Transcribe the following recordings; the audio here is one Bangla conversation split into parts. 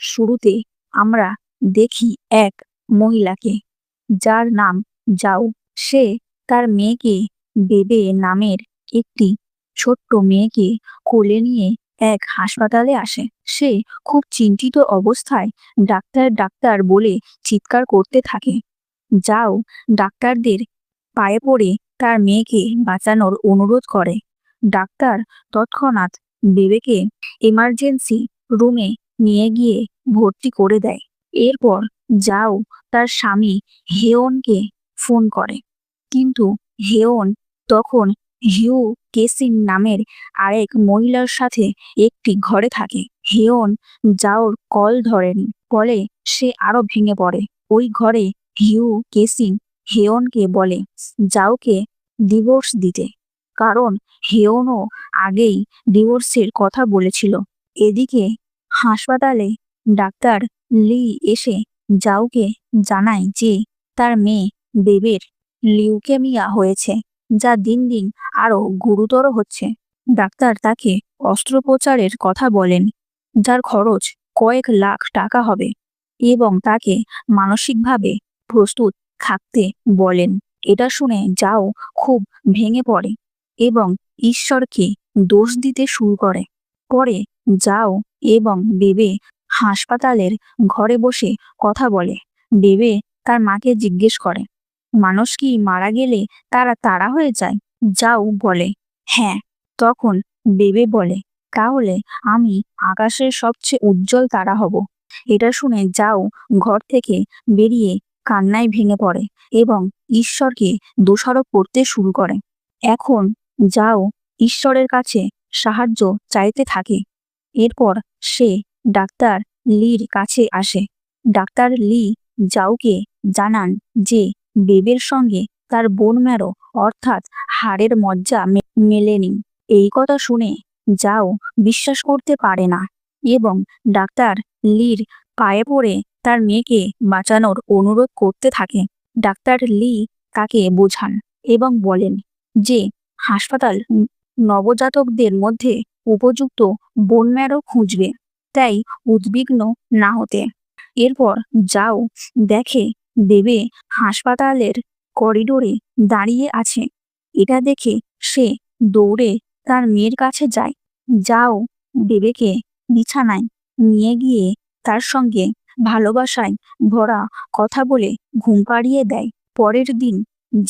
শুরুতে আমরা দেখি এক মহিলাকে, যার নাম জাও। সে তার মেয়েকে, বেবে নামের একটি ছোট্ট মেয়েকে কোলে নিয়ে এক হাসপাতালে আসে। সে খুব চিন্তিত অবস্থায় ডাক্তার ডাক্তার বলে চিৎকার করতে থাকে। যাও ডাক্তারদের পায়ে পড়ে তার মেয়েকে বাঁচানোর অনুরোধ করে। ডাক্তার তৎক্ষণাৎ বেবেকে এমার্জেন্সি রুমে নিয়ে গিয়ে ভর্তি করে দেয়। এরপর যাও তার স্বামী হেওনকে ফোন করে, কিন্তু হেওন তখন হিউ কেসিন নামের আরেক মহিলার সাথে একটি ঘরে থাকে। হেওন যাওর কল ধরেনি, ফলে সে আরো ভেঙে পড়ে। ওই ঘরে হিউ কেসিন হেওনকে বলে যাওকে ডিভোর্স দিতে, কারণ হেওনও আগেই ডিভোর্সের কথা বলেছিল। এদিকে হাসপাতালে ডাক্তার লি এসে যাওকে জানায় যে তার মেয়ে বেবের লিউকেমিয়া হয়েছে, যা দিন দিন আরো গুরুতর হচ্ছে। ডাক্তার তাকে অস্ত্রোপচারের কথা বলেন, যার খরচ কয়েক লাখ টাকা হবে, এবং তাকে মানসিকভাবে প্রস্তুত থাকতে বলেন। এটা শুনে যাও খুব ভেঙে পড়ে এবং ঈশ্বরকে দোষ দিতে শুরু করে। পরে যাও এবং বেবে হাসপাতালের ঘরে বসে কথা বলে। বেবে তার মাকে জিজ্ঞেস করে, মানুষ কি মারা গেলে তারা তারা হয়ে যায়? যাও বলে হ্যাঁ। তখন বেবে বলে, তাহলে আমি আকাশের সবচেয়ে উজ্জ্বল তারা হব। এটা শুনে যাও ঘর থেকে বেরিয়ে কান্নায় ভেঙে পড়ে এবং ঈশ্বরকে দোষারোপ করতে শুরু করে। এখন যাও ঈশ্বরের কাছে সাহায্য চাইতে থাকে। এরপর সে ডাক্তার লির কাছে আসে। ডাক্তার লি যাওকে জানান যে বেবের সঙ্গে তার বোন ম্যারো অর্থাৎ হাড়ের মজ্জা মেলেনি। এই কথা শুনে যাও বিশ্বাস করতে পারে না এবং ডাক্তার লির পায়ে পড়ে তার মেয়েকে বাঁচানোর অনুরোধ করতে থাকে। ডাক্তার লি তাকে বোঝান এবং বলেন যে হাসপাতাল নবজাতকদের মধ্যে উপযুক্ত বোন ম্যারো খুঁজবে, তাই উদ্বিগ্ন না হতে। এরপর যাও দেখে বেবে হাসপাতালের করিডোরে দাঁড়িয়ে আছে। এটা দেখে সে দৌড়ে তার মেয়ের কাছে যায়। যাও বেবেকে বিছানায় নিয়ে গিয়ে তার সঙ্গে ভালোবাসায় ভরা কথা বলে ঘুম পাড়িয়ে দেয়। পরের দিন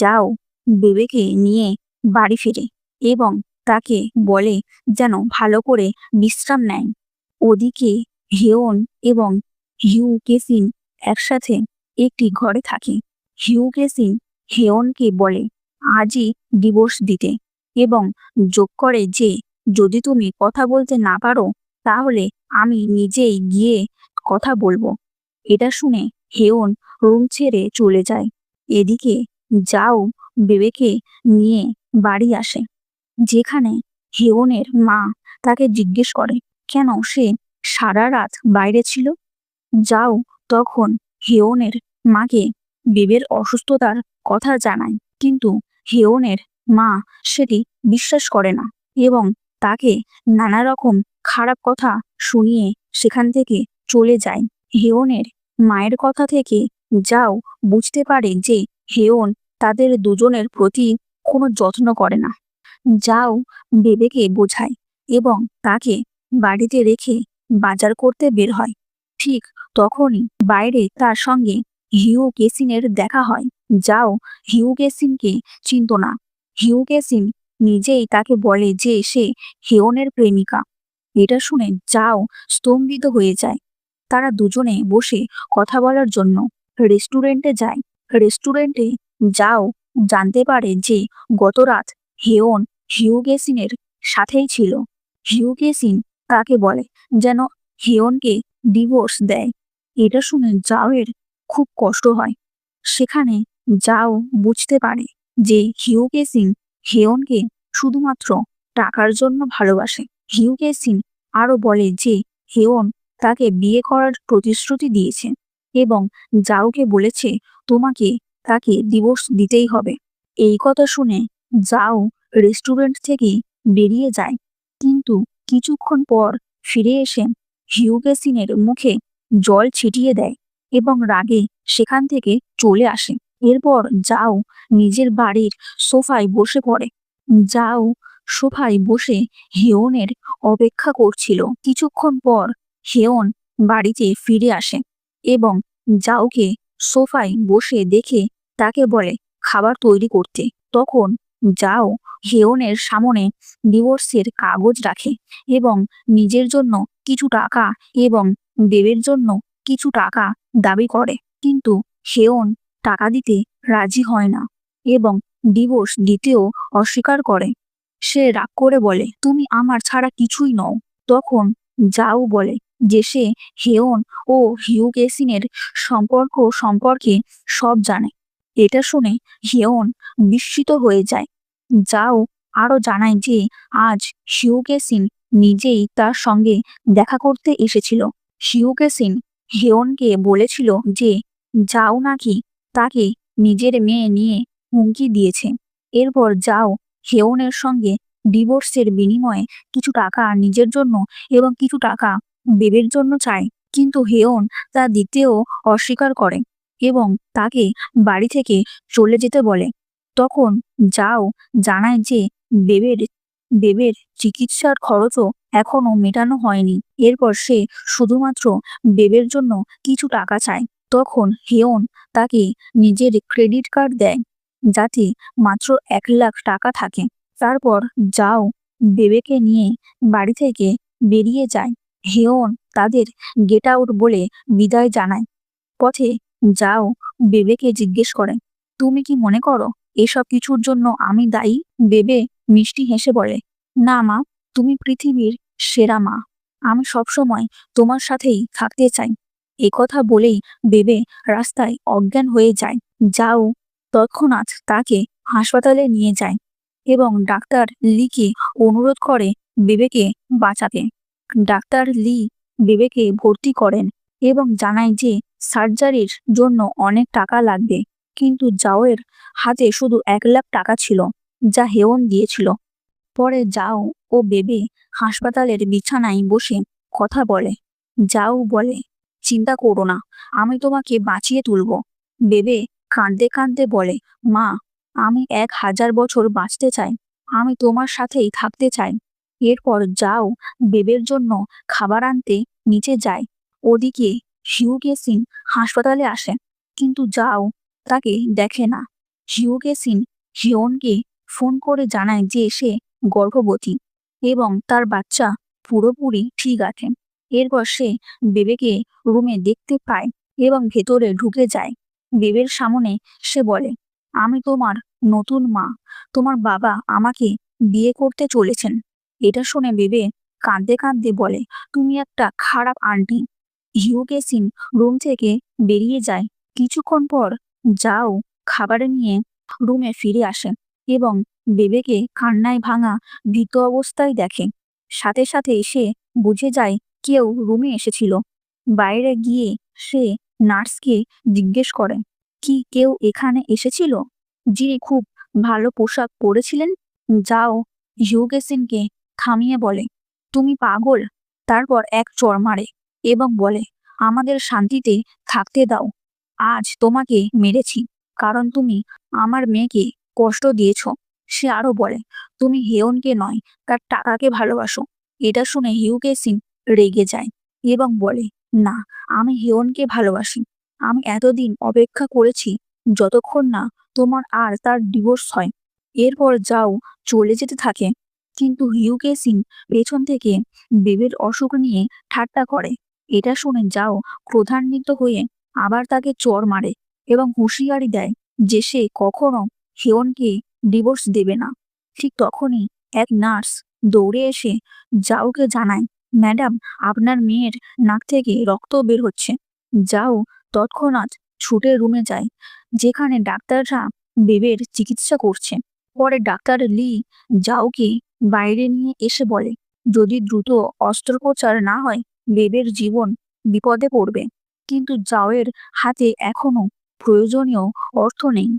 যাও বেবেকে নিয়ে বাড়ি ফিরে এবং তাকে বলে যেন ভালো করে বিশ্রাম নেয়। ওদিকে হেওন এবং হিউ কেসিন একসাথে একটি ঘরে থাকে। হিউ কেসিন হেওনকে বলে আজই ডিভোর্স দিতে এবং যোগ করে যে যদি তুমি কথা বলতে না পারো তাহলে আমি নিজেই গিয়ে কথা বলবো। এটা শুনে হেওন রুম ছেড়ে চলে যায়। এদিকে যাও বেবেকে নিয়ে বাড়ি আসে, যেখানে হেওনের মা তাকে জিজ্ঞেস করে কেন সে সারা রাত বাইরে ছিল। যাও তখন হেওনের মাকে বেবের অসুস্থতার কথা জানায়, কিন্তু হেওনের মা সেটি বিশ্বাস করে না এবং তাকে নানা রকম খারাপ কথা শুনিয়ে সেখান থেকে চলে যায়। হেওনের মায়ের কথা থেকে যাও বুঝতে পারে যে হেওন তাদের দুজনের প্রতি কোনো যত্ন করে না। যাও বেবেকে বোঝায় এবং তাকে বাড়িতে রেখে বাজার করতে বের হয়। ঠিক তখনই বাইরে তার সঙ্গে হিউ কেসিনের দেখা হয়। যাও হিউ কেসিনকে চিনত না। হিউ কেসিন নিজেই তাকে বলে যে সে হেওনের প্রেমিকা। এটা শুনে যাও স্তম্ভিত হয়ে যায়। তারা দুজনে বসে কথা বলার জন্য রেস্টুরেন্টে যায়। রেস্টুরেন্টে যাও জানতে পারে যে গতরাত হেওন হিউ কেসিনের সাথেই ছিল। হিউ কেসিন তাকে বলে যেন হেওনকে ডিভোর্স দেয়। এটা শুনে যাওয়ের খুব কষ্ট হয়। সেখানে যাও বুঝতে পারে যে হিউ কেসিন হেওনকে শুধুমাত্র টাকার জন্য ভালোবাসে। হিউ কেসিন আরো বলে যে হেওন তাকে বিয়ে করার প্রতিশ্রুতি দিয়েছে এবং যাওকে বলেছে তোমাকে তাকে ডিভোর্স দিতেই হবে। এই কথা শুনে যাও রেস্টুরেন্ট থেকে বেরিয়ে যায়, কিন্তু কিছুক্ষণ পর ফিরে এসে হিউ কেসিনের মুখে জল ছিটিয়ে দেয় এবং রাগে সেখান থেকে চলে আসে। এরপর যাও নিজের বাড়ির সোফায় বসে পড়ে। যাও সোফায় বসে হেয়নের অপেক্ষা করছিল। কিছুক্ষণ পর হেয়ন বাড়িতে ফিরে আসে এবং যাওকে সোফায় বসে দেখে তাকে বলে খাবার তৈরি করতে। তখন যাও হেয়নের সামনে ডিভোর্সের কাগজ রাখে এবং নিজের জন্য কিছু টাকা এবং দেবের জন্য কিছু টাকা দাবি করে, কিন্তু হেয়ন টাকা দিতে রাজি হয় না এবং ডিভোর্স দিতেও অস্বীকার করে। সে রাগ করে বলে, তুমি আমার ছাড়া কিছুই নও। তখন যাও বলে যে সে হেয়ন ও হিউকেসিনের সম্পর্ক সম্পর্কে সব জানে। এটা শুনে হেয়ন বিস্মিত হয়ে যায়। যাও আরো জানায় যে আজ হিউকেসিন নিজেই তার সঙ্গে দেখা করতে এসেছিল। হিউকেসিন হেয়নকে বলেছিল যে যাও নাকি তাকে নিজের মেয়ে নিয়ে হুমকি দিয়েছে। এরপর যাও হেয়নের সঙ্গে ডিভোর্সের বিনিময়ে কিছু টাকা নিজের জন্য এবং কিছু টাকা বেবের জন্য চায়, কিন্তু হেয়ন তা দিতেও অস্বীকার করে এবং তাকে বাড়ি থেকে চলে যেতে বলে। তখন যাও জানায় যে বেবের বেবের চিকিৎসার খরচও এখনো মেটানো হয়নি। এরপর সে শুধুমাত্র বেবের জন্য কিছু টাকা চায়। তখন হেয়ন তাকে নিজের ক্রেডিট কার্ড দেয় যাতে মাত্র 1 লাখ টাকা থাকে। তারপর যাও বেবেকে নিয়ে বাড়ি থেকে বেরিয়ে যায়। হেয়ন তাদের গেট আউট বলে বিদায় জানায়। পথে যাও বেবেকে জিজ্ঞেস করে, তুমি কি মনে করো এসব কিছুর জন্য আমি দায়ী? বেবে মিষ্টি হেসে বলে, না মা, তুমি পৃথিবীর সেরা মা। আমি সবসময় তোমার সাথেই থাকতে চাই। একথা বলেই বেবে রাস্তায় অজ্ঞান হয়ে যায়। যাও তৎক্ষণাৎ তাকে হাসপাতালে নিয়ে যায় এবং ডাক্তার লিকে অনুরোধ করে বেবেকে বাঁচাতে। ডাক্তার লি বেবেকে ভর্তি করেন এবং জানায় যে সার্জারির জন্য অনেক টাকা লাগবে, কিন্তু যাওয়ের হাতে শুধু 1 লাখ টাকা ছিল যা হেয়ন দিয়েছিল। পরে যাও ও বেবে হাসপাতালের বিছানায় বসে কথা বলে। যাও বলে, চিন্তা করো না, আমি তোমাকে বাঁচিয়ে তুলব। বেবে কাঁদতে কাঁদতে বলে, মা, আমি 1000 বছর বাঁচতে চাই। আমি তোমার সাথেই থাকতে চাই। এরপর যাও বেবের জন্য খাবার আনতে নিচে যায়। ওদিকে হিউকেসিন হাসপাতালে আসে, কিন্তু যাও তাকে দেখে না। হিউকেসিন হিয়নকে ফোন করে জানায় যে সে গর্ভবতী এবং তার বাচ্চা পুরোপুরি ঠিক আছে। এরপর সে বেবেকে রুমে দেখতে পায় এবং ভেতরে ঢুকে যায়। বেবের সামনে সে বলে, আমি তোমার নতুন মা। তোমার বাবা আমাকে বিয়ে করতে চলেছেন। এটা শুনে বেবে কাঁদতে কাঁদতে বলে, তুমি একটা খারাপ আন্টি। হিউকেসিন রুম থেকে বেরিয়ে যায়। কিছুক্ষণ পর যাও খাবার নিয়ে রুমে ফিরে আসে এবং বেবেকে কান্নায় ভাঙা ভীত অবস্থায় দেখে। সাথে সাথে সে বুঝে যায় কেউ রুমে এসেছিল। বাইরে গিয়ে সে নার্সকে জিজ্ঞেস করে, কি কেউ এখানে এসেছিল যিনি খুব ভালো পোশাক পরেছিলেন? যাও হিউগেসিনকে থামিয়ে বলে, তুমি পাগল। তারপর এক চড় মারে এবং বলে, আমাদের শান্তিতে থাকতে দাও। আজ তোমাকে মেরেছি কারণ তুমি আমার মেয়েকে কষ্ট দিয়েছ। সে আরো বলে, তুমি হেয়নকে নয় তার টাকাকে ভালোবাসো। এটা শুনে হিউগেসিন রেগে যায় এবং বলে, না, আমি হেয়নকে ভালোবাসি। আমি এতদিন অপেক্ষা করেছি যতক্ষণ না তোমার আর তার ডিভোর্স হয়। এরপর যাও চলে যেতে থাকে, কিন্তু হিউগেসিন পেছন থেকে বেবের অসুখ নিয়ে ঠাট্টা করে। এটা শুনে যাও ক্রোধান্বিত হয়ে আবার তাকে চড় মারে এবং হুঁশিয়ারি দেয় যে সে কখনো হেয়নকে ডিভোর্স দেবে না। ঠিক তখনই এক নার্স দৌড়ে এসে যাওকে জানায়, ম্যাডাম, আপনার মেয়ের নাক থেকে রক্ত বের হচ্ছে। যাও তৎক্ষণাৎ ছুটে রুমে যায় যেখানে ডাক্তাররা বেবের চিকিৎসা করছে। পরে ডাক্তার লি যাওকে বাইরে নিয়ে এসে বলে, যদি দ্রুত অস্ত্রোপচার না হয় বেবের জীবন বিপদে পড়বে। কিন্তু যাওয়ের হাতে এখনো প্রয়োজনীয় অর্থ নেই,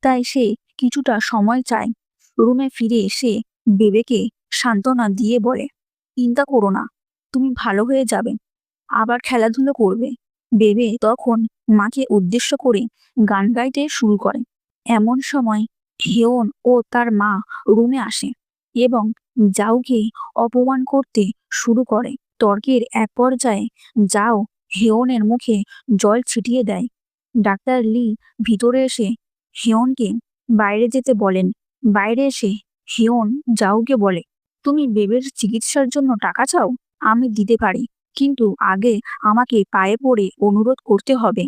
তাই সে কিছুটা সময় চায়। রুমে ফিরে এসে বেবেকে সান্ত্বনা দিয়ে বলে, চিন্তা করো না, তুমি ভালো হয়ে যাবে। আবার খেলাধুলো করবে। বেবে তখন মাকে উদ্দেশ্য করে গান গাইতে শুরু করে। এমন সময় হেয়ন ও তার মা রুমে আসে এবং জাওকে অপমান করতে শুরু করে। তর্কের এক পর্যায়ে জাও হেয়নের মুখে জল ছিটিয়ে দেয়। ডাক্তার লি ভিতরে এসে হেয়নকে বাইরে যেতে বলেন। বাইরে এসে হেয়ন জাওকে বলে, তুমি বেবের চিকিৎসার জন্য টাকা চাও? আমি দিতে পারি, কিন্তু আগে আমাকে পায়ে পড়ে অনুরোধ করতে হবে।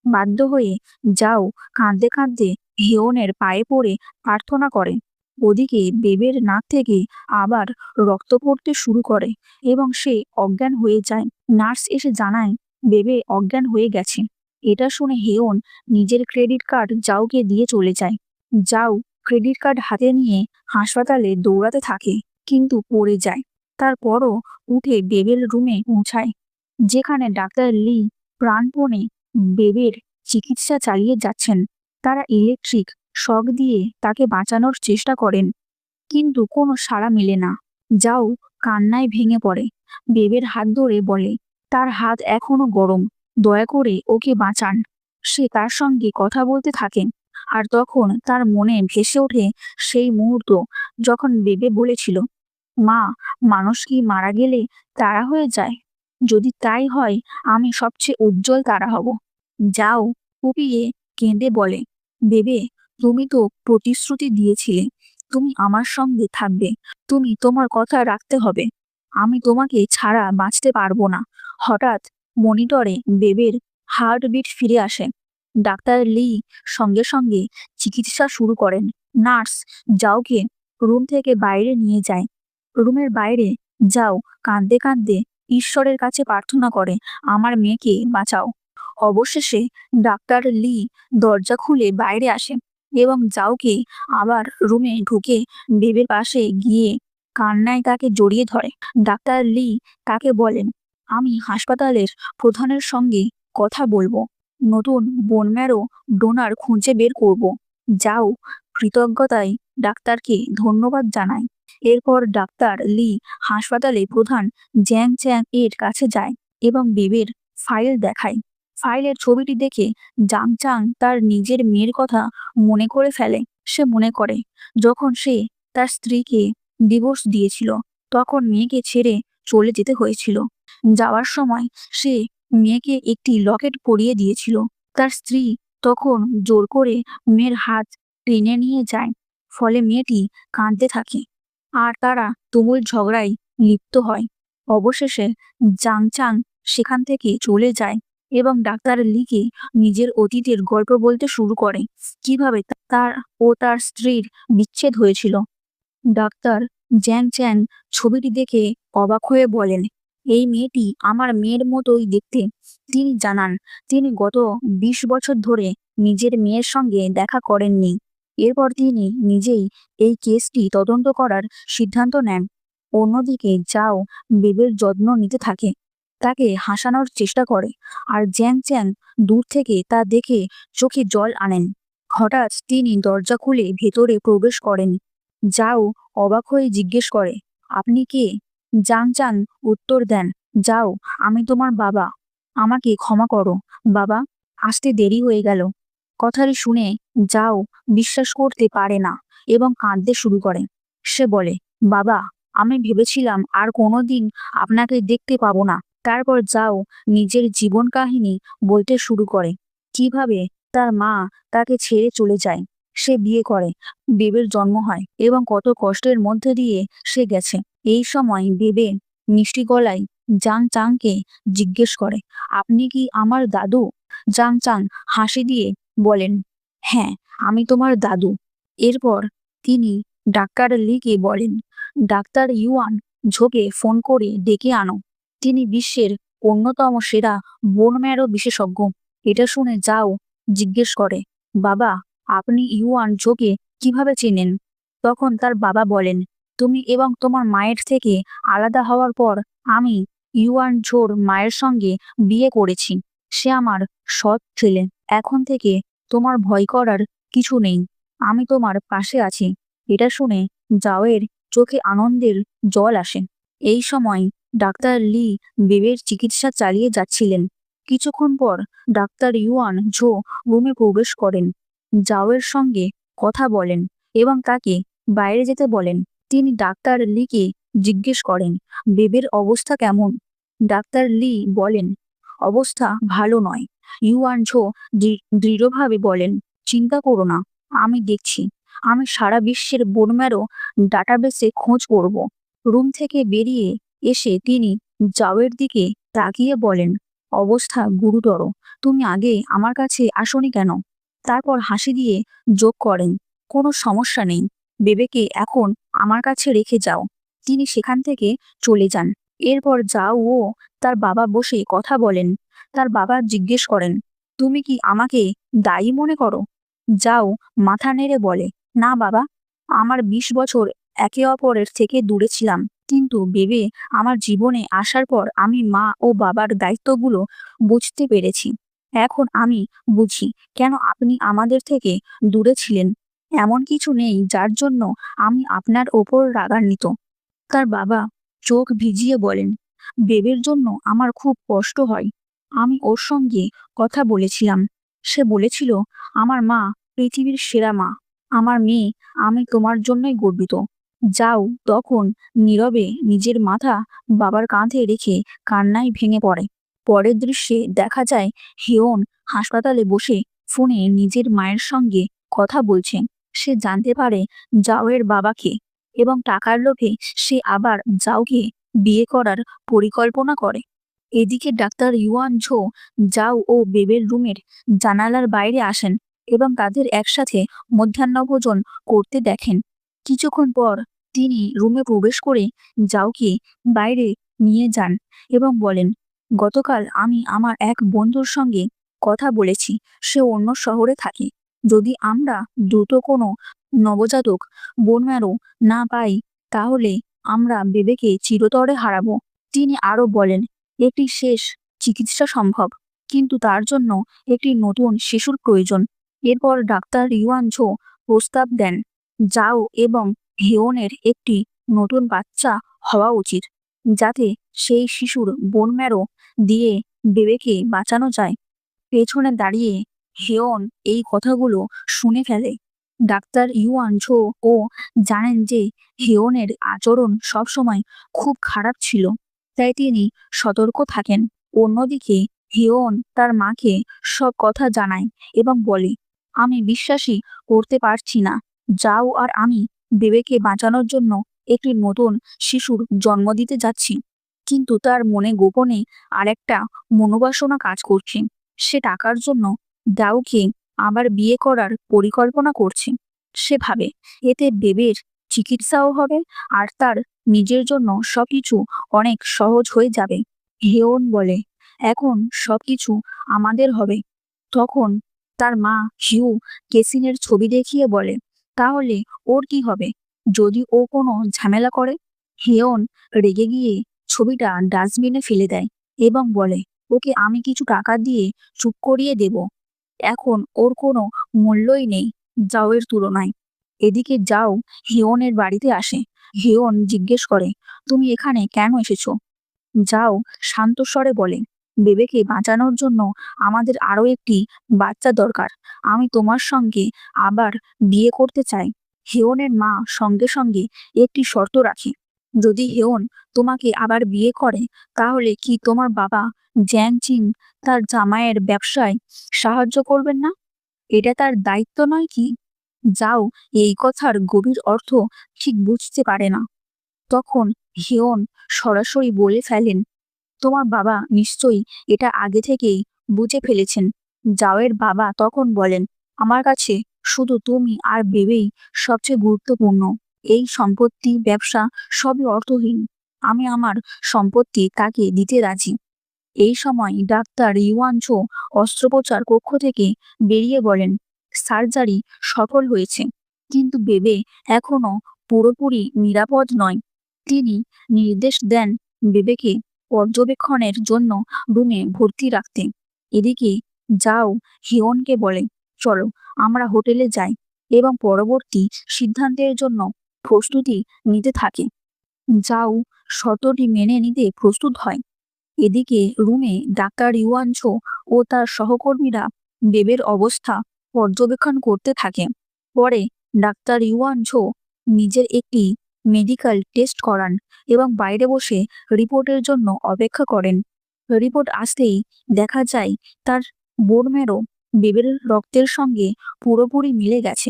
বাধ্য হয়ে যাও কাঁদতে কাঁদতে হেয়নের পায়ে পড়ে প্রার্থনা করে। ওদিকে বেবের নাক থেকে আবার রক্ত পড়তে শুরু করে এবং সে অজ্ঞান হয়ে যায়। নার্স এসে জানায় বেবে অজ্ঞান হয়ে গেছে। এটা শুনে হেয়ন নিজের ক্রেডিট কার্ড জাওকে দিয়ে চলে যায়। যাও ক্রেডিট কার্ড হাতে নিয়ে হাসপাতালে দৌড়াতে থাকে, কিন্তু পড়ে যায়। তারপরও উঠে বেবের রুমে পৌঁছায়, যেখানে ডাক্তার লি প্রাণপণে বেবের চিকিৎসা চালিয়ে যাচ্ছেন। তারা ইলেকট্রিক শক দিয়ে তাকে বাঁচানোর চেষ্টা করেন, কিন্তু কোনো সাড়া মেলে না। যাও কান্নায় ভেঙে পড়ে। বেবের হাত ধরে বলে তার হাত এখনো গরম, দয়া করে ওকে বাঁচান। সে তার সঙ্গে কথা বলতে থাকে, আর তখন তার মনে ভেসে ওঠে সেই মুহূর্ত যখন বেবে বলেছিল, মা, মানুষ কি মারা গেলে তারা হয়ে যায়? যদি তাই হয়, আমি সবচেয়ে উজ্জ্বল তারা হব। যাও কুপিয়ে কেঁদে বলে, বেবে, তুমি তো প্রতিশ্রুতি দিয়েছিলে তুমি আমার সঙ্গে থাকবে। তুমি তোমার কথা রাখতে হবে। আমি তোমাকে ছাড়া বাঁচতে পারবো না। হঠাৎ মনিটরে বেবের হার্টবিট ফিরে আসে। ডাক্তার লি সঙ্গে সঙ্গে চিকিৎসা শুরু করেন। নার্স যাওকে রুম থেকে বাইরে নিয়ে যায়। রুমের বাইরে যাও কাঁদতে কাঁদতে ঈশ্বরের কাছে প্রার্থনা করে, আমার মেয়েকে বাঁচাও। অবশেষে ডাক্তার লি দরজা খুলে বাইরে আসে এবং যাওকে আবার রুমে ঢুকে বেবের পাশে গিয়ে কান্নায় তাকে জড়িয়ে ধরে। ডাক্তার লি তাকে বলেন, আমি হাসপাতালের প্রধানের সঙ্গে কথা বলবো, নতুন বোন ম্যারো ডোনার খুঁজে বের করব। যাও কৃতজ্ঞতায় ডাক্তারকে ধন্যবাদ জানায়। এরপর ডাক্তার লি হাসপাতালে প্রধান জ্যাং চ্যাং এর কাছে যায় এবং বেবের ফাইল দেখায়। ফাইলের ছবিটি দেখে জাং চাং তার নিজের মেয়ের কথা মনে করে ফেলে। সে মনে করে যখন সে তার স্ত্রীকে ডিভোর্স দিয়েছিল, তখন মেয়েকে ছেড়ে চলে যেতে হয়েছিল। যাওয়ার সময় সে মেয়েকে একটি লকেট পরিয়ে দিয়েছিল। তার স্ত্রী তখন জোর করে মেয়ের হাত টেনে নিয়ে যায়, ফলে মেয়েটি কাঁদতে থাকে আর তারা তুমুল ঝগড়ায় লিপ্ত হয়। অবশেষে জাং চাং সেখান থেকে চলে যায় এবং ডাক্তার লিকে নিজের অতীতের গল্প বলতে শুরু করে, কিভাবে তার ও তার স্ত্রীর বিচ্ছেদ হয়েছিল। ডাক্তার জ্যাং চ্যাং ছবিটি দেখে অবাক হয়ে বলেন, এই মেয়েটি আমার মেয়ের মতোই দেখতে। তিনি জানান তিনি গত 20 বছর ধরে নিজের মেয়ের সঙ্গে দেখা করেননি। এরপর তিনি নিজেই এই কেসটি তদন্ত করার সিদ্ধান্ত নেন। অন্যদিকে যাও বেবের যত্ন নিতে থাকে, তাকে হাসানোর চেষ্টা করে, আর জ্যাং চ্যাং দূর থেকে তা দেখে চোখে জল আনেন। হঠাৎ তিনি দরজা খুলে ভেতরে প্রবেশ করেন। যাও অবাক হয়ে জিজ্ঞেস করে, আপনি কে? জাং চাং উত্তর দেন, যাও, আমি তোমার বাবা। আমাকে ক্ষমা করো বাবা, আসতে দেরি হয়ে গেল। কথাটি শুনে যাও বিশ্বাস করতে পারে না এবং কাঁদতে শুরু করে। সে বলে, বাবা, আমি ভেবেছিলাম আর কোনোদিন আপনাকে দেখতে পাবো না। তারপর যাও নিজের জীবন কাহিনী বলতে শুরু করে, কিভাবে তার মা তাকে ছেড়ে চলে যায়, সে বিয়ে করে, বেবের জন্ম হয় এবং কত কষ্টের মধ্যে দিয়ে সে গেছে। এই সময় বেবে মিষ্টি গলায় জাং চাংকে জিজ্ঞেস করে, আপনি কি আমার দাদু? জাং চাং হাসি দিয়ে বলেন, হ্যাঁ, আমি তোমার দাদু। এরপর তিনি ডাক্তার লিকে বলেন, ডাক্তার ইউয়ান ঝোকে ফোন করে ডেকে আনো। তিনি বিশ্বের অন্যতম সেরা বোন ম্যারো বিশেষজ্ঞ। এটা শুনে যাও জিজ্ঞেস করে, বাবা, আপনি ইউয়ান ঝোকে কিভাবে চেনেন? তখন তার বাবা বলেন, তুমি এবং তোমার মায়ের থেকে আলাদা হওয়ার পর আমি ইউয়ান ঝোর মায়ের সঙ্গে বিয়ে করেছি। সে আমার সৎ ছেলে। এখন থেকে তোমার ভয় করার কিছু নেই, আমি তোমার পাশে আছি। এটা শুনে জাওয়ের চোখে আনন্দের জল আসে। এই সময় ডাক্তার লি বেবের চিকিৎসা চালিয়ে যাচ্ছিলেন। কিছুক্ষণ পর ডাক্তার ইউয়ান ঝো রুমে প্রবেশ করেন, জাওয়ের সঙ্গে কথা বলেন এবং তাকে বাইরে যেতে বলেন। তিনি ডাক্তার লিকে জিজ্ঞেস করেন, বেবের অবস্থা কেমন? ডাক্তার লি বলেন, অবস্থা ভালো নয়। ইউয়ান ঝো দৃঢ়ভাবে বলেন, চিন্তা করো না, আমি দেখছি। আমি সারা বিশ্বের বোন ম্যারো ডাটাবেসে খোঁজ করব। রুম থেকে বেরিয়ে এসে তিনি জাওয়ের দিকে তাকিয়ে বলেন, অবস্থা গুরুতর। তুমি আগে আমার কাছে আসোনি কেন? তারপর হাসি দিয়ে যোগ করেন, কোনো সমস্যা নেই, বেবেকে এখন আমার কাছে রেখে যাও। তিনি সেখান থেকে চলে যান। এরপর জাও ও তার বাবা বসে কথা বলেন। তার বাবা জিজ্ঞেস করেন, তুমি কি আমাকে দায়ী মনে করো? যাও মাথা নেড়ে বলে, না বাবা, আমার 20 বছর একে অপরের থেকে দূরে ছিলাম, কিন্তু বেবে আমার জীবনে আসার পর আমি মা ও বাবার দায়িত্বগুলো বুঝতে পেরেছি। এখন আমি বুঝি কেন আপনি আমাদের থেকে দূরে ছিলেন। এমন কিছু নেই যার জন্য আমি আপনার ওপর রাগান্বিত। তার বাবা চোখ ভিজিয়ে বলেন, বেবের জন্য আমার খুব কষ্ট হয়। আমি ওর সঙ্গে কথা বলেছিলাম। সে বলেছিল, আমার মা পৃথিবীর সেরা মা। আমার মেয়ে, আমি তোমার জন্যই গর্বিত। যাও তখন নীরবে নিজের মাথা বাবার কাঁধে রেখে কান্নায় ভেঙে পড়ে। পরের দৃশ্যে দেখা যায় হিয়ন হাসপাতালে বসে ফোনে নিজের মায়ের সঙ্গে কথা বলছে। সে জানতে পারে জাওয়ের বাবাকে এবং টাকার লোভে সে আবার জাওকে বিয়ে করার পরিকল্পনা করে। এদিকে ডাক্তার ইউয়ান ঝো জাও ও বেবের রুমের জানালার বাইরে আসেন এবং তাদের একসাথে মধ্যাহ্নভোজন করতে দেখেন। কিছুক্ষণ পর তিনি রুমে প্রবেশ করে জাওকে বাইরে নিয়ে যান এবং বলেন, গতকাল আমি আমার এক বন্ধুর সঙ্গে কথা বলেছি। সে অন্য শহরে থাকে। যদি আমরা দ্রুত কোনো নবজাতক বোন ম্যারো না পাই, তাহলে আমরা বেবেকে চিরতরে হারাবো। তিনি আরো বলেন, একটি শেষ চিকিৎসা সম্ভব, কিন্তু তার জন্য একটি নতুন শিশুর প্রয়োজন। এরপর ডাক্তার ইউয়ান ঝো প্রস্তাব দেন, জাও এবং হিয়নের একটি নতুন বাচ্চা হওয়া উচিত, যাতে সেই শিশুর বোন ম্যারো দিয়ে বেবেকে বাঁচানো যায়। পেছনে দাঁড়িয়ে হিয়ন এই কথাগুলো শুনে ফেলে। ডাক্তার ইউয়ান ঝো ও জানেন যে হিয়নের আচরণ সবসময় খুব খারাপ ছিল, তাই তিনি সতর্ক থাকেন। অন্যদিকে হিয়ন তার মাকে সব কথা জানায় এবং বলে, আমি বিশ্বাসই করতে পারছি না, যাও আর আমি বেবেকে বাঁচানোর জন্য একটি নতুন শিশুর জন্ম দিতে যাচ্ছি। কিন্তু তার মনে গোপনে আরেকটা মনোবাসনা কাজ করছে। সে টাকার জন্য দাউকে আবার বিয়ে করার পরিকল্পনা করছে। সে ভাবে এতে বেবের চিকিৎসাও হবে আর তার নিজের জন্য সবকিছু অনেক সহজ হয়ে যাবে। হেওন বলে, এখন সবকিছু আমাদের হবে। তখন তার মা হিউ কেসিনের ছবি দেখিয়ে বলে, তাহলে ওর কি হবে যদি ও কোনো ঝামেলা করে? হেওন রেগে গিয়ে ছবিটা ডাস্টবিনে ফেলে দেয় এবং বলে, ওকে আমি কিছু টাকা দিয়ে চুপ করিয়ে দেব। এখন ওর কোনো মূল্যই নেই জাওয়ের তুলনায়। এদিকে যাও হিয়নের বাড়িতে আসে। হিয়ন জিজ্ঞেস করে, তুমি এখানে কেন এসেছো? যাও শান্ত স্বরে বলে, বেবেকে বাঁচানোর জন্য আমাদের আরো একটি বাচ্চা দরকার। আমি তোমার সঙ্গে আবার বিয়ে করতে চাই। হেওনের মা সঙ্গে সঙ্গে একটি শর্ত রাখে, যদি হেওন তোমাকে আবার বিয়ে করে, তাহলে কি তোমার বাবা জ্যাং চিং তার জামাইয়ের ব্যবসায় সাহায্য করবেন না? এটা তার দায়িত্ব নয় কি? যাও এই কথার গভীর অর্থ ঠিক বুঝতে পারে না। তখন হিয়ন সরাসরি বলে ফেলেন, তোমার বাবা নিশ্চয়ই এটা আগে থেকেই বুঝে ফেলেছেন। জাওয়ের বাবা তখন বলেন, আমার কাছে শুধু তুমি আর বেবেই সবচেয়ে গুরুত্বপূর্ণ। এই সম্পত্তি, ব্যবসা সবই অর্থহীন। আমি আমার সম্পত্তি তাকে দিতে রাজি। এই সময় ডাক্তার ইউয়ান ঝো অস্ত্রোপচার কক্ষ থেকে বেরিয়ে বলেন, সার্জারি সফল হয়েছে, কিন্তু বেবে এখনো পুরোপুরি নিরাপদ নয়। তিনি নির্দেশ দেন বেবেকে পর্যবেক্ষণের জন্য রুমে ভর্তি রাখতে। এদিকে যাও হিয়নকে বলে, চলো আমরা হোটেলে যাই এবং পরবর্তী সিদ্ধান্তের জন্য প্রস্তুতি নিতে থাকে। যাও শর্তটি মেনে নিতে প্রস্তুত হয়। এদিকে রুমে ডাক্তার ইউয়ানছো ও তার সহকর্মীরা বেবের অবস্থা পর্যবেক্ষণ করতে থাকে। পরে ডাক্তার ইউয়ানছো নিজের একটি মেডিকেল টেস্ট করান এবং বাইরে বসে রিপোর্টের জন্য অপেক্ষা করেন। রিপোর্ট আসতেই দেখা যায় তার বোন ম্যারো বেবের রক্তের সঙ্গে পুরোপুরি মিলে গেছে।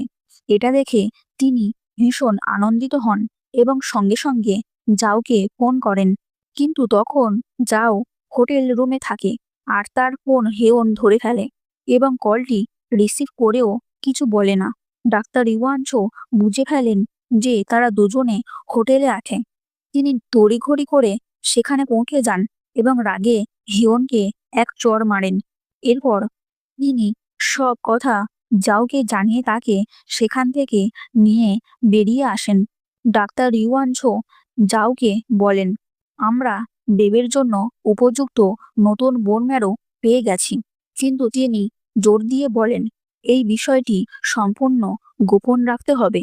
এটা দেখে তিনি ভীষণ আনন্দিত হন এবং সঙ্গে সঙ্গে জাওকে ফোন করেন। কিন্তু তখন যাও হোটেল রুমে থাকে আর তার ফোন হেওন ধরে ফেলে এবং কলটি রিসিভ করেও কিছু বলে না। ডাক্তার ইওয়ানছো বুঝে ফেলেন যে তারা দুজনে হোটেলে আছে। তিনি তড়িঘড়ি করে সেখানে পৌঁছে যান এবং রাগে হিয়নকে এক চড় মারেন। এরপর তিনি সব কথা যাওকে জানিয়ে তাকে সেখান থেকে নিয়ে বেরিয়ে আসেন। ডাক্তার ইওয়ানছো যাওকে বলেন, আমরা বেবের জন্য উপযুক্ত নতুন বোন ম্যারো পেয়ে গেছি। কিন্তু তিনি জোর দিয়ে বলেন এই বিষয়টি সম্পূর্ণ গোপন রাখতে হবে।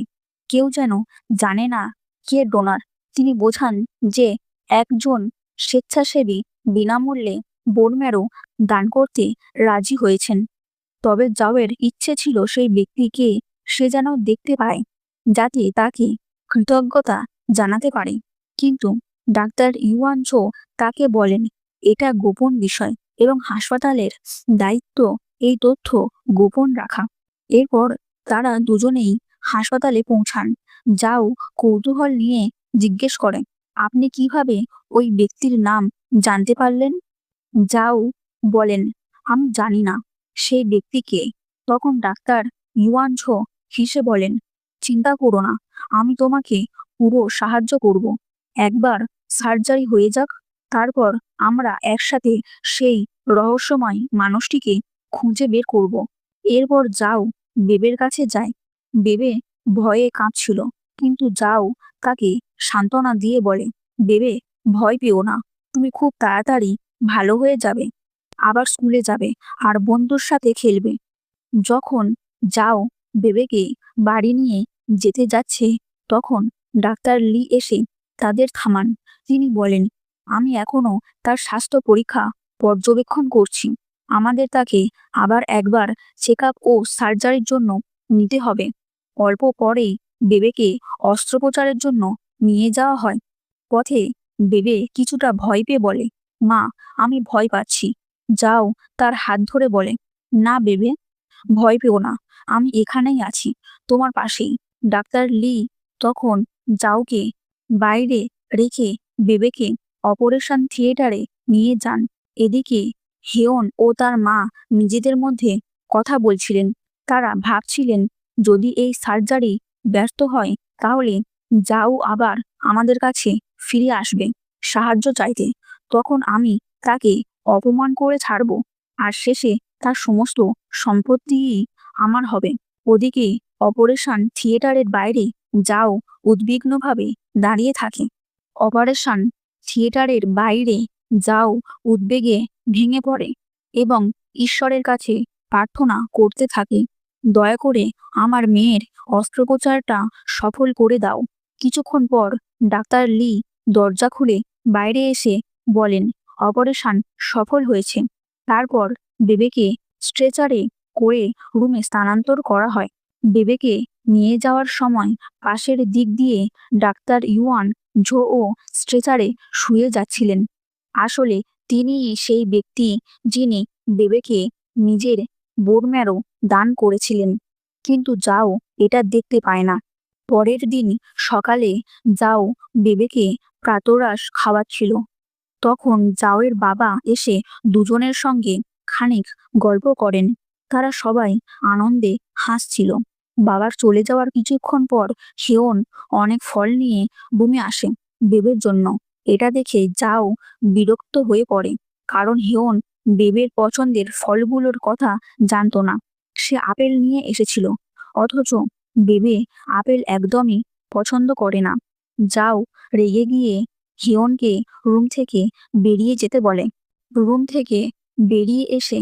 কেউ যেন জানে না কে ডোনার। তিনি বোঝান যে একজন স্বেচ্ছাসেবী বিনামূল্যে বোন ম্যারো দান করতে রাজি হয়েছেন। তবে জাওয়ের ইচ্ছে ছিল সেই ব্যক্তিকে সে যেন দেখতে পায়, যাতে তাকে কৃতজ্ঞতা জানাতে পারে। কিন্তু ডাক্তার ইউয়ানছো তাকে বলেন এটা গোপন বিষয় এবং হাসপাতালের দায়িত্ব এই তথ্য গোপন রাখা। এরপর তারা দুজনেই হাসপাতালে পৌঁছান। যাও কৌতূহল নিয়ে জিজ্ঞেস করে, আপনি কিভাবে ওই ব্যক্তির নাম জানতে পারলেন? যাও বলেন, আমি জানি না সেই ব্যক্তি কে। তখন ডাক্তার ইউয়ানছো হেসে বলেন, চিন্তা করো না, আমি তোমাকে পুরো সাহায্য করব। একবার সার্জারি হয়ে যাক, তারপর আমরা একসাথে সেই রহস্যময় মানুষটিকে খুঁজে বের করব। এরপর যাও বেবের কাছে যায়। বেবে ভয়ে কাঁপছিল, কিন্তু যাও তাকে সান্ত্বনা দিয়ে বলে, বেবে ভয় পেও না, তুমি খুব তাড়াতাড়ি ভালো হয়ে যাবে, আবার স্কুলে যাবে আর বন্ধুর সাথে খেলবে। যখন যাও বেবেকে বাড়ি নিয়ে যেতে যাচ্ছে, তখন ডাক্তার লি এসে তাদের থামান। তিনি বলেন, আমি এখনো তার স্বাস্থ্য পরীক্ষা পর্যবেক্ষণ করছি। আমাদের তাকে আবার একবার চেক আপ ও সার্জারির জন্য নিতে হবে। অল্প পরেই বেবেকে অস্ত্রোপচারের জন্য নিয়ে যাওয়া হয়। পথে বেবে কিছুটা ভয় পেয়ে বলে, মা, আমি ভয় পাচ্ছি। যাও তার হাত ধরে বলে, না বেবে, ভয় পেও না, আমি এখানেই আছি, তোমার পাশেই। ডাক্তার লি তখন যাওকে বাইরে রেখে বেবেকে অপারেশন থিয়েটারে নিয়ে যান। এদিকে হেয়ন ও তার মা নিজেদের মধ্যে কথা বলছিলেন। তারা ভাবছিলেন যদি এই সার্জারি ব্যর্থ হয় তাহলে যাও আবার আমাদের কাছে ফিরে আসবে সাহায্য চাইতে। তখন আমি তাকে অপমান করে ছাড়ব আর শেষে তার সমস্ত সম্পত্তিই আমার হবে। ওদিকে অপারেশন থিয়েটারের বাইরে যাও উদ্বিগ্নভাবে দাঁড়িয়ে থাকে। অপারেশন থিয়েটারের বাইরে যাও উদ্বেগে ভেঙে পড়ে এবং ঈশ্বরের কাছে প্রার্থনা করতে থাকে, দয়া করে আমার মেয়ের অস্ত্রোপচারটা সফল করে দাও। কিছুক্ষণ পর ডাক্তার লি দরজা খুলে বাইরে এসে বলেন, অপারেশন সফল হয়েছে। তারপর বেবেকে স্ট্রেচারে করে রুমে স্থানান্তর করা হয়। বেবেকে নিয়ে যাওয়ার সময় পাশের দিক দিয়ে ডাক্তার ইউয়ান ঝো ও স্ট্রেচারে শুয়ে যাচ্ছিলেন। আসলে তিনিই সেই ব্যক্তি যিনি বেবেকে নিজের বোন ম্যারো দান করেছিলেন। কিন্তু যাও এটা দেখতে পায় না। পরের দিন সকালে যাও বেবেকে প্রাতরাশ খাওয়াচ্ছিল। তখন যাওয়ের বাবা এসে দুজনের সঙ্গে খানিক গল্প করেন। তারা সবাই আনন্দে হাসছিল। বাবার চলে যাওয়ার কিছুক্ষণ পর হেয়ন অনেক ফল নিয়ে রুমে আসে বেবের জন্য। এটা দেখে যাও বিরক্ত হয়ে পড়ে, কারণ হেয়ন বেবের পছন্দের ফলগুলোর কথা জানতো না। সে আপেল নিয়ে এসেছিল, অথচ বেবে আপেল একদমই পছন্দ করে না। যাও রেগে গিয়ে হিয়নকে রুম থেকে বেরিয়ে যেতে বলে। রুম থেকে বেরিয়ে এসে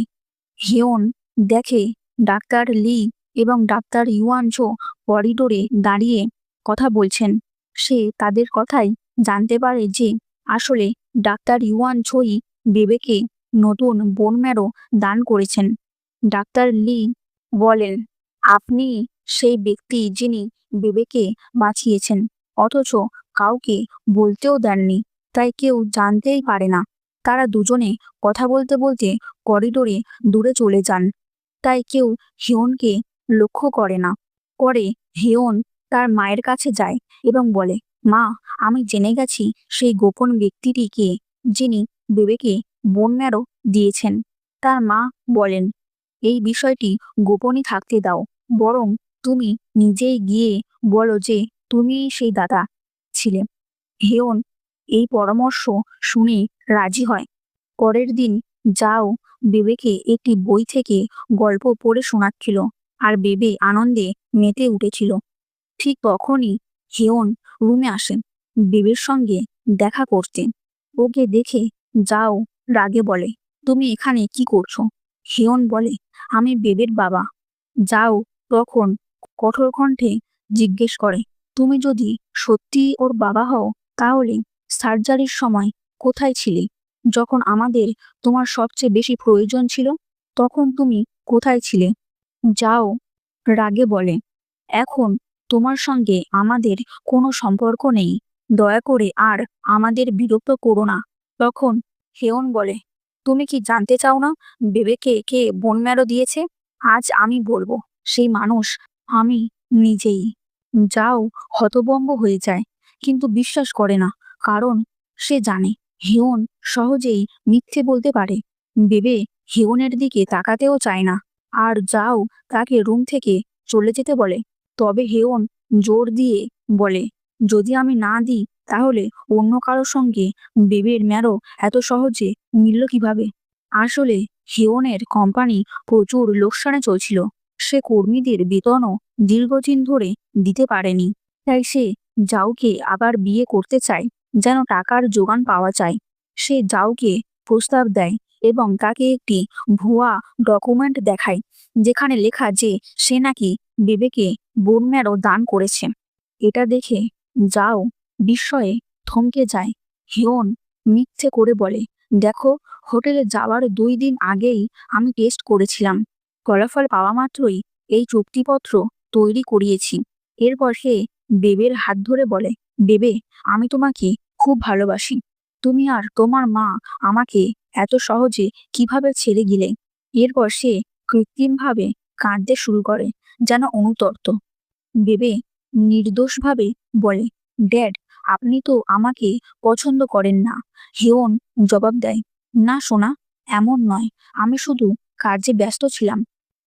হিয়ন দেখে ডাক্তার লি এবং ডাক্তার ইউয়ানঝো করিডোরে দাঁড়িয়ে কথা বলছেন। সে তাদের কথাই জানতে পারে যে আসলে ডাক্তার ইউয়ান ছোই বেবেকে নতুন বোন ম্যারো দান করেছেন। ডাক্তার লি বলেন, আপনি সেই ব্যক্তি যিনি বেবেকে বাঁচিয়েছেন, অথচ কাউকে বলতেও দেননি, তাই কেউ জানতেই পারে না। তারা দুজনে কথা বলতে বলতে করিডোরে দূরে চলে যান, তাই কেউ হিয়নকে লক্ষ্য করে না। পরে হিয়ন তার মায়ের কাছে যায় এবং বলে, মা, আমি জেনে গেছি সেই গোপন ব্যক্তিটি কে, যিনি বেবেকে বোন ম্যারো দিয়েছেন। তার মা বলেন, এই বিষয়টি গোপনই থাকতে দাও, বরং তুমি নিজেই গিয়ে বলো যে তুমি সেই দাতা ছিলে। হিয়ন এই পরামর্শ শুনে রাজি হয়। পরের দিন যাও বেবেকে একটি বই থেকে গল্প পড়ে শোনাচ্ছিল, আর বেবে আনন্দে মেতে উঠেছিল। ঠিক তখনই হিয়ন রুমে আসেন বেবের সঙ্গে দেখা করতে। ওকে দেখে যাও রাগে বলে, তুমি এখানে কি করছো? হিয়ন বলে, আমি বেবের বাবা। যাও তখন কঠোর কণ্ঠে জিজ্ঞেস করে, তুমি যদি সত্যি ওর বাবা হও, তাহলে সার্জারির সময় কোথায় ছিলে? যখন আমাদের তোমার সবচেয়ে বেশি প্রয়োজন ছিল, তখন তুমি কোথায় ছিলে? যাও রাগে বলে, এখন তোমার সঙ্গে আমাদের কোনো সম্পর্ক নেই, দয়া করে আর আমাদের বিরক্ত করো না। তখন হেয়ন বলে, তুমি কি জানতে চাও না বেবেকে কে বোন ম্যারো দিয়েছে? আজ আমি বলবো, সেই মানুষ আমি নিজেই। যাও হতভম্ব হয়ে যায়, কিন্তু বিশ্বাস করে না, কারণ সে জানে হিয়ন সহজেই মিথ্যে বলতে পারে। বেবে হিয়নের দিকে তাকাতেও চায় না, আর যাও তাকে রুম থেকে চলে যেতে বলে। তবে হেয়ন জোর দিয়ে বলে, যদি আমি না দিই, তাহলে অন্য কারোর সঙ্গে বেবের ম্যারো এত সহজে মিলল কিভাবে? আসলে হেয়নের কোম্পানি প্রচুর লোকসানে চলছিল। সে কর্মীদের বেতনও দীর্ঘদিন ধরে দিতে পারেনি, তাই সে জাউকে আবার বিয়ে করতে চায়, যেন টাকার জোগান পাওয়া যায়। সে জাউকে প্রস্তাব দেয় এবং তাকে একটি ভুয়া ডকুমেন্ট দেখায়, যেখানে লেখা যে সে নাকি বেবেকে বোন ম্যারো দান করেছে। এটা দেখে যাও বিস্ময়ে থমকে যায়। হিয়ন মিথ্যে করে বলে, দেখো, হোটেলে যাওয়ার 2 দিন আগেই আমি টেস্ট করেছিলাম। ফলাফল পাওয়া মাত্রই এই চুক্তিপত্র তৈরি করিয়েছি। এরপর সে বেবের হাত ধরে বলে, বেবে, আমি তোমাকে খুব ভালোবাসি। তুমি আর তোমার মা আমাকে এত সহজে কিভাবে ছেড়ে গেলে? এরপর সে কৃত্রিমভাবে কাঁদতে শুরু করে, যেন অনুতপ্ত। বেবে নির্দোষভাবে বলে, ড্যাড, আপনি তো আমাকে পছন্দ করেন না। হিয়ন জবাব দেয়, না সোনা, এমন নয়, আমি শুধু কাজে ব্যস্ত ছিলাম।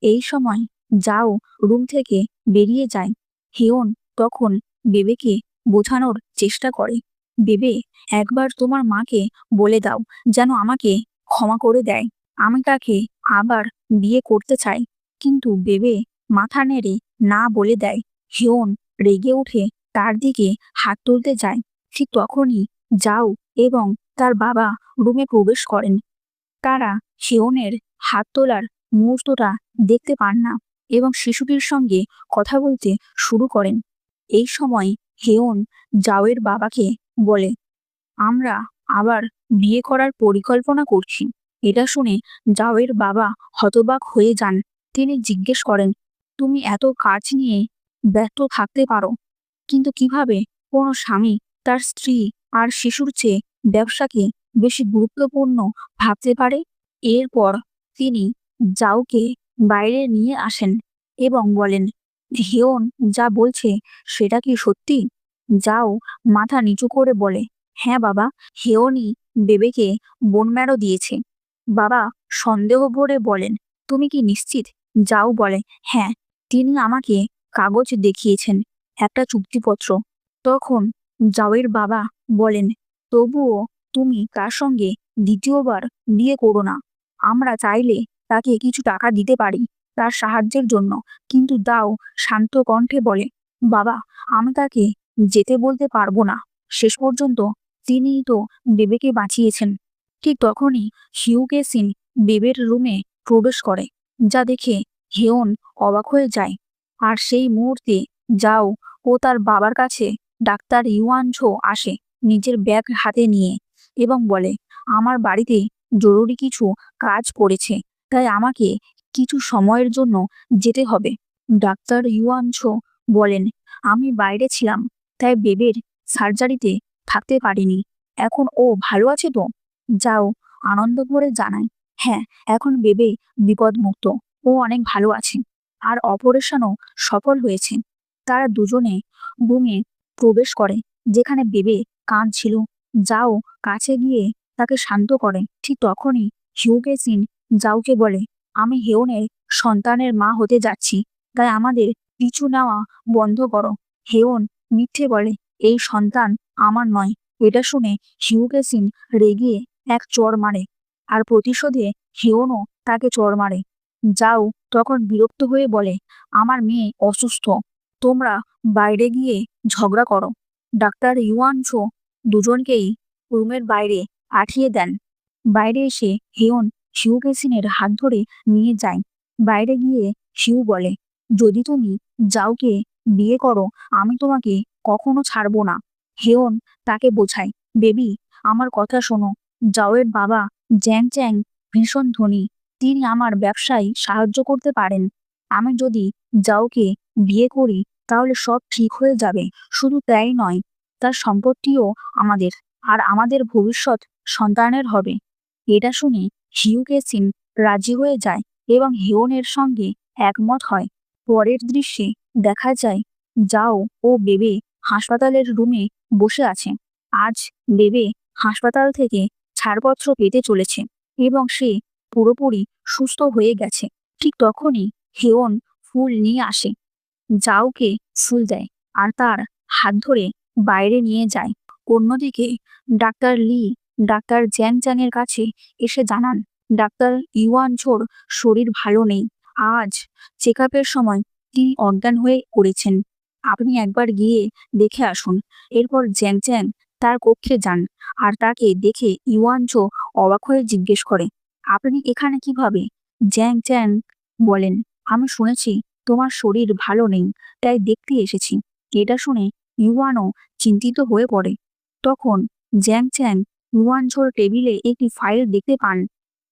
এই সময় যাও রুম থেকে বেরিয়ে যায়। হিয়ন তখন বেবেকে বোঝানোর চেষ্টা করে, বেবে, একবার তোমার মাকে বলে দাও যেন আমাকে ক্ষমা করে দেয়। আমি তাকে আবার বিয়ে করতে চাই। কিন্তু বেবে মাথা নেড়ে না বলে দেয়। হিয়ন রেগে উঠে তার দিকে হাত তুলতে যায়। ঠিক তখনই যাও এবং তার বাবা রুমে প্রবেশ করেন। তারা হিয়নের হাত তোলার মুহূর্তটা দেখতে পান না এবং শিশুটির সঙ্গে কথা বলতে শুরু করেন। এই সময় হিয়ন জাওয়ের বাবাকে বলে, আমরা আবার বিয়ে করার পরিকল্পনা করছি। এটা শুনে জাওয়ের বাবা হতবাক হয়ে যান। তিনি জিজ্ঞেস করেন, তুমি এত কাজ নিয়ে ব্যস্ত থাকতে পারো, কিন্তু কিভাবে কোনো স্বামী তার স্ত্রী আর শিশুর চেয়ে ব্যবসাকে বেশি গুরুত্বপূর্ণ ভাবতে পারে? এরপর তিনি জাওকে বাইরে নিয়ে আসেন এবং বলেন, হিয়ন যা বলছে সেটা কি সত্যি? যাও মাথা নিচু করে বলে, হ্যাঁ বাবা, হিয়নই বেবেকে বোন ম্যারো দিয়েছে। বাবা সন্দেহ ভরে বলেন, তুমি কি নিশ্চিত? যাও বলে, হ্যাঁ, তিনি আমাকে কাগজ দেখিয়েছেন, একটা চুক্তিপত্র। তখন জাওয়ের বাবা বলেন, তবুও তুমি তার সঙ্গে দ্বিতীয়বার বিয়ে করো না। আমরা চাইলে তাকে কিছু টাকা দিতে পারি তার সাহায্যের জন্য, কিন্তু দাও শান্ত কণ্ঠে বলে, বাবা, আমি তাকে যেতে বলতে পারবো না। শেষ পর্যন্ত তিনিই তো বেবেকে বাঁচিয়েছেন। ঠিক তখনই হিউকে সিন বেবের রুমে প্রবেশ করে, যা দেখে হিয়ন অবাক হয়ে যায়। আর সেই মুহূর্তে যাও ও তার বাবার কাছে ডাক্তার ইউয়ান ঝো আসে নিজের ব্যাগ হাতে নিয়ে। এবং বলে, আমার বাড়িতে জরুরি কিছু কাজ পড়েছে, তাই আমাকে কিছু সময়ের জন্য যেতে হবে। ডাক্তার ইউয়ান ছো বলেন, আমি বাইরে ছিলাম, তাই বেবের সার্জারিতে থাকতে পারিনি। এখন ও ভালো আছে তো? যাও আনন্দ করে জানায়, হ্যাঁ, এখন বেবে বিপদমুক্ত, ও অনেক ভালো আছে, আর অপারেশনও সফল হয়েছে। তারা দুজনে রুমে প্রবেশ করে যেখানে বেবে কাঁদছিল। যাও কাছে গিয়ে তাকে শান্ত করে। ঠিক তখনই হিউকে সিন যাওকে বলে, আমি হেওনের সন্তানের মা হতে যাচ্ছি, তাই আমাদের পিছু নেওয়া বন্ধ করো। হেওন মিথ্যে বলে, এই সন্তান আমার নয়। এটা শুনে হিউকে সিন রেগে এক চড় মারে, আর প্রতিশোধে হেওনও তাকে চড় মারে। যাও তখন বিরক্ত হয়ে বলে, আমার মেয়ে অসুস্থ, তোমরা বাইরে গিয়ে ঝগড়া করো। ডাক্তার ইউয়ান ছো দুজনকেই রুমের বাইরে পাঠিয়ে দেন। বাইরে এসে হেয়ন শিউকেসিনের হাত ধরে নিয়ে যায়। বাইরে গিয়ে শিউ বলে, যদি তুমি যাওকে বিয়ে করো, আমি তোমাকে কখনো ছাড়বো না। হেয়ন তাকে বোঝায়, বেবি, আমার কথা শোনো। যাওয়ের বাবা জ্যাং চ্যাং ভীষণ ধনী, তিনি আমার ব্যবসায় সাহায্য করতে পারেন। আমি যদি যাওকে বিয়ে করি তাহলে সব ঠিক হয়ে যাবে। শুধু তাই নয়, তার সম্পত্তিও আমাদের, আর আমাদের ভবিষ্যৎ সন্তানের হবে। এটা শুনে হিউকে সিন রাজি হয়ে যায় এবং হেওনের সঙ্গে একমত হয়। পরের দৃশ্যে দেখা যায় যাও ও বেবে হাসপাতালের রুমে বসে আছে। আজ বেবে হাসপাতাল থেকে ছাড়পত্র পেতে চলেছে এবং সে পুরোপুরি সুস্থ হয়ে গেছে। ঠিক তখনই হেওন ফুল নিয়ে আসে, যাওকে ফুল দেয় আর তার হাত ধরে বাইরে নিয়ে যায়। অন্যদিকে ডাক্তার লি ডাক্তার জ্যাং চ্যাংয়ের কাছে এসে জানান, ডাক্তার ইউয়ান ছোর শরীর ভালো নেই। আজ চেক আপের সময় তিনি অজ্ঞান হয়ে পড়েছেন, আপনি একবার গিয়ে দেখে আসুন। এরপর জ্যাং চ্যাং তার কক্ষে যান, আর তাকে দেখে ইউয়ান ছো অবাক হয়ে জিজ্ঞেস করে, আপনি এখানে কিভাবে? জ্যাং চ্যাং বলেন, আমি শুনেছি তোমার শরীর ভালো নেই, তাই দেখতে এসেছি। এটা শুনে ইউয়ানও চিন্তিত হয়ে পড়ে। তখন জ্যাং চ্যাং ইউয়ান ছোর টেবিলে একটি ফাইল দেখতে পান।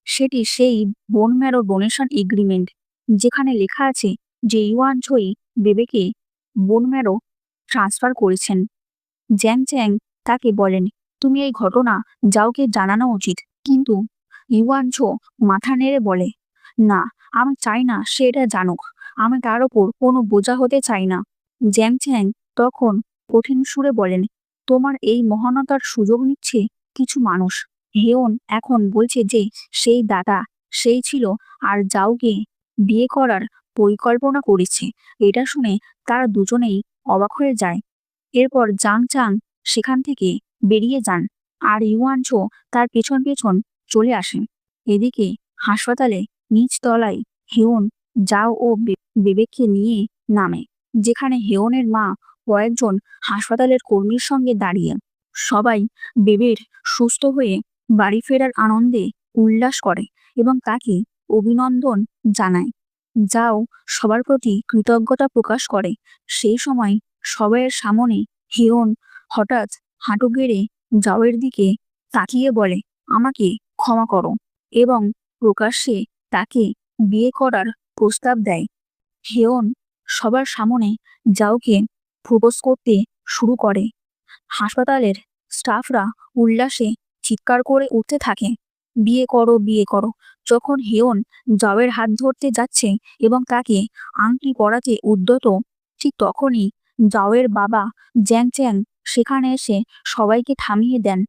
সেটি সেই বোন ম্যারো ডোনেশন এগ্রিমেন্ট, যেখানে লেখা আছে যে ইউয়ান ছোই বেবেকে বোন ম্যারো ট্রান্সফার করেছেন। জ্যাং চ্যাং তাকে বলেন, তুমি এই ঘটনা যাওকে জানানো উচিত। কিন্তু ইউয়ান ছো মাথা নেড়ে বলে, না, আমি চাই না সে এটা জানুক। আমি তার ওপর কোনো বোঝা হতে চাই না। জ্যাং চ্যাং তখন কঠিন সুরে বলেন, তোমার এই মহানতার সুযোগ নিচ্ছে কিছু মানুষ। হেওন এখন বলছে যে সেই দাদা সেই ছিল আর যাওকে বিয়ে করার পরিকল্পনা করেছে। এটা শুনে তারা দুজনেই অবাক হয়ে যায়। এরপর জাং চাং সেখান থেকে বেরিয়ে যান, আর ইউয়ান ছো তার পেছন পেছন চলে আসেন। এদিকে হাসপাতালে নিচ তলায় হেওন যাও ও বেবেককে নিয়ে নামে, যেখানে হেওনের মা কয়েকজন হাসপাতালের কর্মীর সঙ্গে দাঁড়িয়ে। সবাই বেবের সুস্থ হয়ে বাড়ি ফেরার আনন্দে উল্লাস করে এবং তাকে অভিনন্দন জানায়। যাও সবার প্রতি কৃতজ্ঞতা প্রকাশ করে। সেই সময় সবাইয়ের সামনে হেওন হঠাৎ হাঁটু গেড়ে যাওয়ের দিকে তাকিয়ে বলে, আমাকে ক্ষমা করো, এবং প্রকাশ্যে তাকে বিয়ে করার প্রস্তাব দেয়। হেওন সবার সামনে যাওকে প্রপোজ করতে শুরু করে। হাসপাতালের স্টাফরা উল্লাসে চিৎকার করে উঠতে থাকে, বিয়ে করো, বিয়ে করো। যখন হেওন যাওয়ের হাত ধরতে যাচ্ছে এবং তাকে আংটি পরাতে উদ্যত, ঠিক তখনই যাওয়ের বাবা জ্যাং চ্যাং সেখানে এসে সবাইকে থামিয়ে দেন।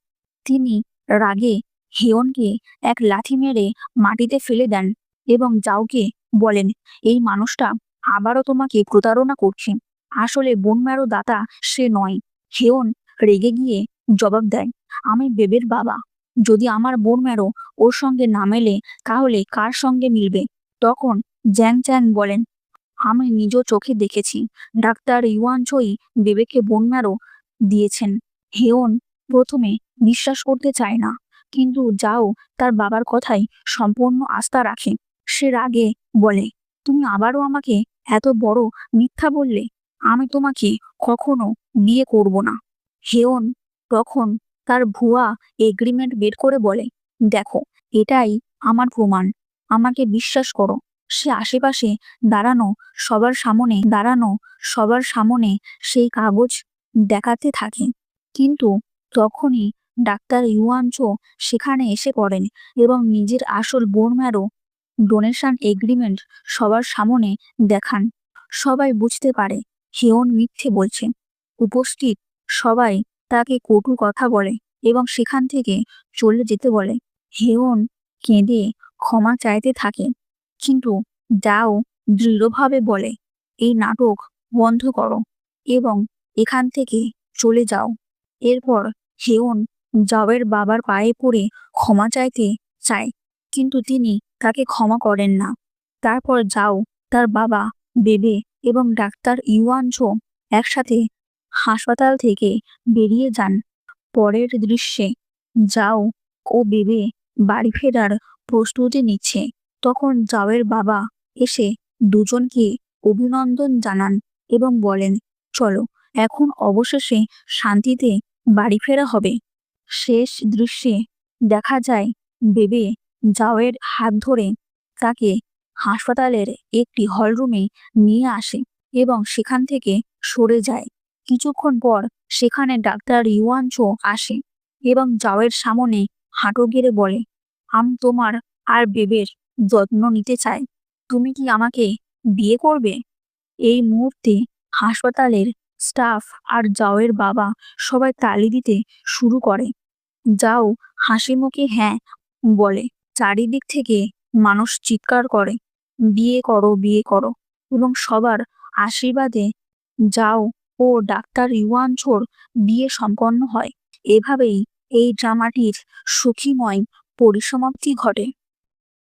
তিনি রাগে হেওনকে এক লাথি মেরে মাটিতে ফেলে দেন এবং যাওকে বলেন, এই মানুষটা আবারও তোমাকে প্রতারণা করছে। আসলে বোন ম্যারো দাতা সে নয়। হেওন রেগে গিয়ে জবাব দেয়, আমি বেবের বাবা। যদি আমার বোন ম্যারো ওর সঙ্গে না মেলে, তাহলে কার সঙ্গে মিলবে? তখন জ্যাং চ্যাং বলেন, আমি নিজ চোখে দেখেছি ডাক্তার ইউয়ান ছোই বেবেকে বোন ম্যারো দিয়েছেন। হেওন প্রথমে বিশ্বাস করতে চায় না, কিন্তু যাও তার বাবার কথাই সম্পূর্ণ আস্থা রাখে। সে রাগে বলে, তুমি আবারও আমাকে এত বড় মিথ্যা বললে। আমি তোমাকে কখনো বিয়ে করব না। হেওন তখন তার ভুয়া এগ্রিমেন্ট বের করে বলে, দেখো এটাই আমার প্রমাণ, আমাকে বিশ্বাস করো। সে আশেপাশে সবার সামনে সেই কাগজ দেখাতে থাকে। কিন্তু তখনই ডাক্তার ইউয়ানচো সেখানে এসে পড়েন এবং নিজের আসল বোন ম্যারো ডোনেশন এগ্রিমেন্ট সবার সামনে দেখান। সবাই বুঝতে পারে হেয়ন মিথ্যে বলছে। উপস্থিত সবাই তাকে কটু কথা বলে এবং সেখান থেকে চলে যেতে বলে। হেয়ন কেঁদে ক্ষমা চাইতে থাকে, কিন্তু যাও দৃঢ়ভাবে বলে, এই নাটক বন্ধ করো এবং এখান থেকে চলে যাও। এরপর হেয়ন জাওয়ের বাবার পায়ে পড়ে ক্ষমা চাইতে চায়, কিন্তু তিনি তাকে ক্ষমা করেন না। তারপর যাও, তার বাবা, বেবে এবং ডাক্তার ইউয়ানচো একসাথে হাসপাতাল থেকে বেরিয়ে যান। পরের দৃশ্যে যাও ও বেবে বাড়ি ফেরার প্রস্তুতি নিচ্ছে। তখন জাওয়ের বাবা এসে দুজনকে অভিনন্দন জানান এবং বলেন, চলো এখন অবশেষে শান্তিতে বাড়ি ফেরা হবে। শেষ দৃশ্যে দেখা যায় বেবে জাওয়ের হাত ধরে তাকে হাসপাতালের একটি হলরুমে নিয়ে আসে এবং সেখান থেকে সরে যায়। কিছুক্ষণ পর সেখানে ডাক্তার ইউয়ানচো আসে এবং জাওয়ের সামনে হাঁটু গেড়ে বলে, আমি তোমার আর বেবের যত্ন নিতে চাই, তুমি কি আমাকে বিয়ে করবে? এই মুহূর্তে হাসপাতালের স্টাফ আর জাওয়ের বাবা সবাই তালি দিতে শুরু করে। যাও হাসি মুখে হ্যাঁ বলে। চারিদিক থেকে মানুষ চিৎকার করে, বিয়ে করো, বিয়ে করো। এবং সবার আশীর্বাদে যাও ও ডাক্তার ইউয়ানচোর বিয়ে সম্পন্ন হয়। এভাবেই এই ড্রামাটির সুখীময় পরিসমাপ্তি ঘটে।